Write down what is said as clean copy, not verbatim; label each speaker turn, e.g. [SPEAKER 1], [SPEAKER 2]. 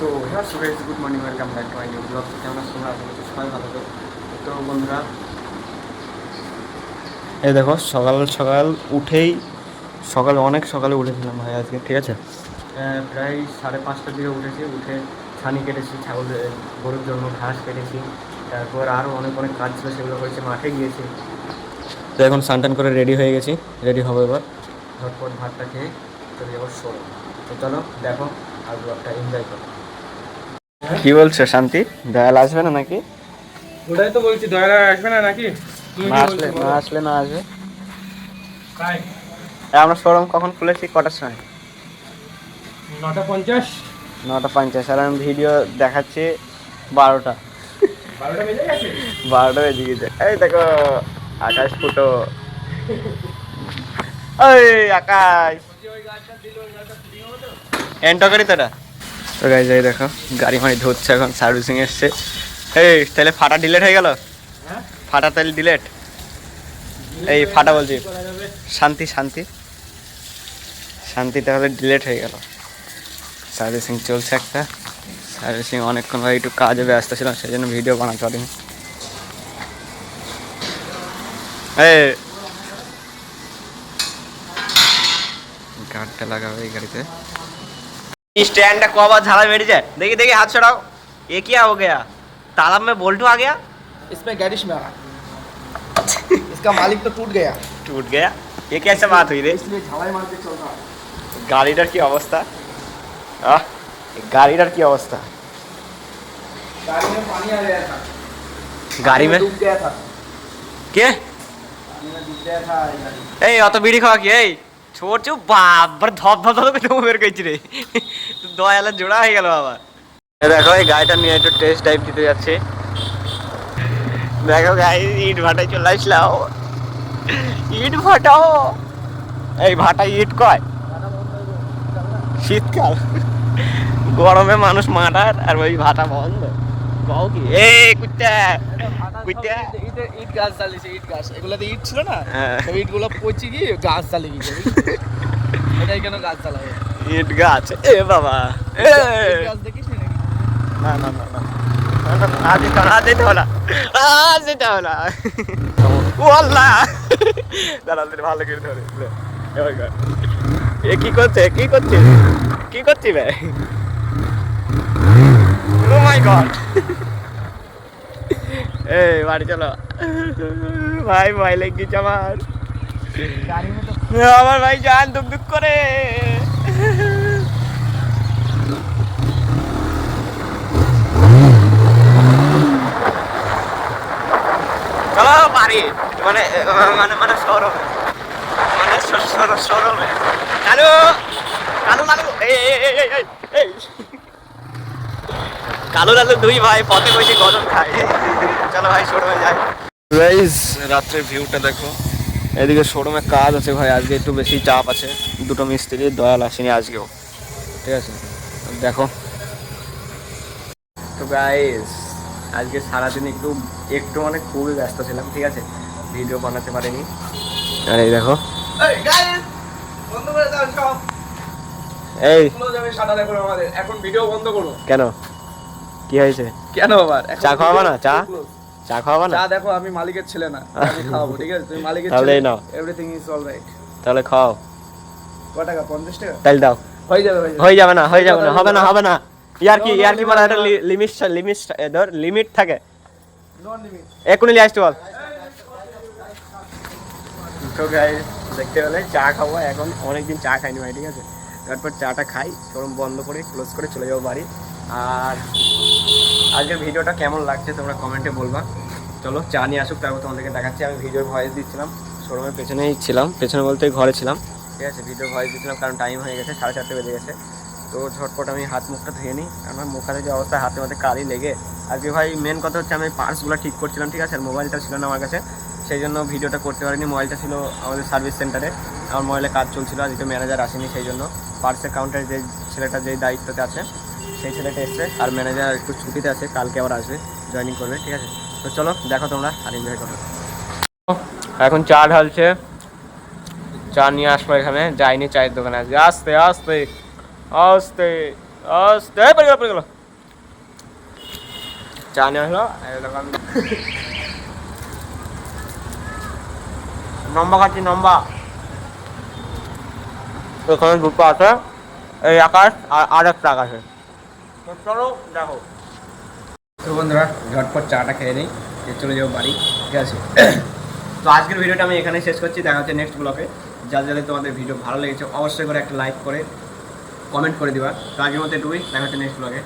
[SPEAKER 1] তো হ্যাঁ Suresh, good morning, welcome back to my new blog. কেমন আছো তোমরা? আশা করছি সবাই ভালো তো। তো বন্ধুরা, এই দেখো সকাল সকাল উঠেই অনেক সকালে উঠেছিলাম ভাই আজকে, ঠিক আছে। প্রায় 5:30টার দিকে উঠেছি, উঠে ছানি কেটেছি, গরুর জন্য ঘাস কেটেছি, তারপর আরও অনেক অনেক কাজ ছিল সেগুলো করেছি, মাঠে গিয়েছি। তো এখন স্নান করে রেডি হয়ে গেছি, রেডি হবো এবার, ঝটপট ভাতটা খেয়ে চলে যাবো শোরুম। তো চলো দেখো আর ব্লগটা এনজয় করো। কি বলছো শান্তি, দয়াল আসবে না নাকি?
[SPEAKER 2] ওটাই তো বলছি, দয়াল আসবে না নাকি? তুমি
[SPEAKER 1] না
[SPEAKER 2] কি
[SPEAKER 1] আসলে
[SPEAKER 2] বলছো
[SPEAKER 1] না
[SPEAKER 2] বলো?
[SPEAKER 1] আসলে না আসবে।
[SPEAKER 2] তাই
[SPEAKER 1] আমরা শোরুম কখন খুলেছি, কটার সময়?
[SPEAKER 2] 9:50।
[SPEAKER 1] 9:50, আর আমি ভিডিও দেখাচ্ছি 12টা।
[SPEAKER 2] 12টা বেজে গেছে।
[SPEAKER 1] 12টা বেজে গেছে। এই দেখো আকাশ ফুটো, ওই আকাশ
[SPEAKER 2] ওই গাছটা দিল, ওই গাছটা ফ্রি হবে তো?
[SPEAKER 1] এন্টকারি তো এটা। তো গাইজ এই দেখো গাড়ি মাড়ি ধরছে, এখন সার্ভিসিং এসছে। এই তাহলে ফাটা ডিলেট হয়ে গেল,
[SPEAKER 2] হ্যাঁ,
[SPEAKER 1] ফাটা তাহলে ডিলেট। এই ফাটা বলছি,
[SPEAKER 2] কি করা যাবে?
[SPEAKER 1] শান্তি শান্তি শান্তি তাহলে ডিলেট হয়ে গেল। সার্ভিসিং চলছে একটা, সার্ভিসিং অনেকক্ষণ ভাই, একটু কাজে ব্যস্ত ছিলাম সেই জন্য ভিডিও বানাতে পারিনি। এই গাড়িটা লাগাবে এই গাড়িতে। स्टैंड को आवाज झाला मेरी जाए, देखिए देखिए हाथ छुड़ाओ, ये क्या हो गया? तालाब में बोल्टू आ गया,
[SPEAKER 2] इसमें गैरिश में आ रहा। इसका मालिक तो टूट गया,
[SPEAKER 1] टूट गया। ये कैसे बात हुई रे?
[SPEAKER 2] इसलिए झालाई मार के चल रहा।
[SPEAKER 1] গাড়িটার কি অবস্থা, আহ গাড়িটার কি অবস্থা,
[SPEAKER 2] गाड़ी में पानी आ गया था,
[SPEAKER 1] গাড়ি মে
[SPEAKER 2] डूब गया था,
[SPEAKER 1] কে?
[SPEAKER 2] पानी में डूब गया था ये गाड़ी।
[SPEAKER 1] এই অত বিড়ি খাওয়া কি? এই ছোট চুপ বাবার ধপ ধপ ধপ করে বের করছি রে, দয়ালের জোড়া হয়ে গেল আবার। দেখো এই গাড়িটা নিয়ে একটু টেস্ট ড্রাইভ দিতে যাচ্ছি। দেখো গাড়ি ইট ভাটায় চলে আসলাম, ইট ভাটাও, এই ভাটায় ইট কয় শীতকাল, গরমে মানুষ মারার আর ওই ভাটা বন্ধ। কও কি এই কুত্তা কুত্তা?
[SPEAKER 2] ইট গাছ জ্বালিয়েছে, ইট গাছ, এগুলোতে ইট ছিল না,
[SPEAKER 1] হ্যাঁ।
[SPEAKER 2] তো ইটগুলো পচে গিয়ে গাছ জ্বালিয়ে গেছে। এটাই কেন গাছ জ্বালাবে?
[SPEAKER 1] ইট গাছ, এ বাবা এ
[SPEAKER 2] ইট গাছ দেখিস নাকি?
[SPEAKER 1] না না না না আজ এটা যেতে হলো, আজ যেতে হলো, ও আল্লাহ দাঁড়া ভালো করে ধরে এ কি করছে, কি করছে, কি করছি ভাই? ও মাই গড, এই বাড়ি চলো ভাই, ভয় লেগে গেছে আমার,
[SPEAKER 2] गाड़ी में तो
[SPEAKER 1] আমার ভাই জান দুক দুক করে। চলো বাড়ি, মানে মানে মানে শোরুমে, মানে শোরুমে। কালু কালু কালু এই কালু লালু দুই ভাই পথে বসে গজল খায়। চলো ভাই শোরুমে যাই। গাইস রাত্রের ভিউটা দেখো, এদিকে শোরুমে কাজ আছে ভাই, আজকে একটু বেশি চাপ আছে, দুটো মিস্ত্রি, দয়াল আসেনি আজকেও, ঠিক আছে। দেখো তো গাইস আজকে সারাদিন একটু একটু মানে খুবই ব্যস্ত ছিলাম, ঠিক আছে, ভিডিও বানাতে পারিনি। আর এই দেখো
[SPEAKER 2] এই গাইস, বন্ধ করে দাও সব,
[SPEAKER 1] এই
[SPEAKER 2] স্কুলে যাবে শাটার এখন আমাদের, এখন ভিডিও বন্ধ করো।
[SPEAKER 1] কেন, কি হয়েছে?
[SPEAKER 2] কেন আবার? এখন
[SPEAKER 1] চা খাওয়াবা না? চা
[SPEAKER 2] close।
[SPEAKER 1] চা খাওয়াবা না?
[SPEAKER 2] চা দেখো, আমি মালিকের ছেলে না, আমি খাওয়াবো, ঠিক আছে? তুমি মালিকের
[SPEAKER 1] তাহলে
[SPEAKER 2] ছেলে,
[SPEAKER 1] এই নাও।
[SPEAKER 2] Everything is alright.
[SPEAKER 1] তাহলে খাও,
[SPEAKER 2] কত টাকা? 50 টাকা?
[SPEAKER 1] তাহলে দাও।
[SPEAKER 2] হয়ে যাবে, হয়ে যাবে।
[SPEAKER 1] হয়ে যাবে না, হয়ে যাবে না, হবে না, হবে না। ইয়ার কি মানে একটা লিমিট লিমিট ধর লিমিট থাকে,
[SPEAKER 2] নো লিমিট।
[SPEAKER 1] এখনই নিয়ে আসতে বল। তো গাইস দেখতে পেলে চা খাবো, এখন অনেকদিন চা খাইনি ভাই, ঠিক আছে। তারপর চাটা খাই, শোরুম বন্ধ করে ক্লোজ করে চলে যাবো বাড়ি। আর আজকের ভিডিওটা কেমন লাগছে তোমরা কমেন্টে বলবা। চলো চা নিয়ে আসুক, তারপর তোমাদেরকে দেখাচ্ছি। আমি ভিডিওর ভয়েস দিচ্ছিলাম, শোরুমের পেছনেই ছিলাম, পেছনে বলতে ঘরে ছিলাম, ঠিক আছে। ভিডিওর ভয়েস দিচ্ছিলাম কারণ টাইম হয়ে গেছে, 4:30 বেজে গেছে। তো ঝটপট আমি হাত মুখটা ধুয়ে নিই, আমার মুখ হাতে যে অবস্থা, হাতে মধ্যে কালি লেগে। আজকে ভাই মেন কথা হচ্ছে আমি পার্সগুলো ঠিক করছিলাম, ঠিক আছে, আর মোবাইলটা ছিল না আমার কাছে, সেই জন্য ভিডিওটা করতে পারিনি। মোবাইলটা ছিল আমাদের সার্ভিস সেন্টারে, আমার মোবাইলে কাজ চলছিল, আজকে ম্যানেজার আসেনি, সেই জন্য পার্সের কাউন্টারে যে ছেলেটা যেই দায়িত্বতে আছে সেই ছেলেটা এসছে, আর ম্যানেজার একটু ছুটিতে আছে, কালকে আবার আসবে, জয়েনিং করবে, ঠিক আছে। তো চলো দেখো তোমরা আর এনজয় করো। এখন চা ঢালছে, চা নিয়ে আসবো এখানে, যাইনি চায়ের দোকানে, আজকে আস্তে আস্তে আস্তে পড়ে গেল চা নেওয়া হলো নম্বা খাচ্ছি নম্বা এখানে দুটো আছে এই আকাশ আর একটা আকাশে চলো দেখো তো বন্ধুরা ঝটপট চাটা খেয়ে নিই চলে যাবো বাড়ি ঠিক আছে তো আজকের ভিডিওটা আমি এখানে শেষ করছি দেখা হচ্ছে নেক্সট ব্লগে যাদের তোমাদের ভিডিও ভালো লেগেছে অবশ্যই করে একটা লাইক করে কমেন্ট করে দিবা তো আজকের মতো এটুকুই দেখা হচ্ছে নেক্সট ব্লগে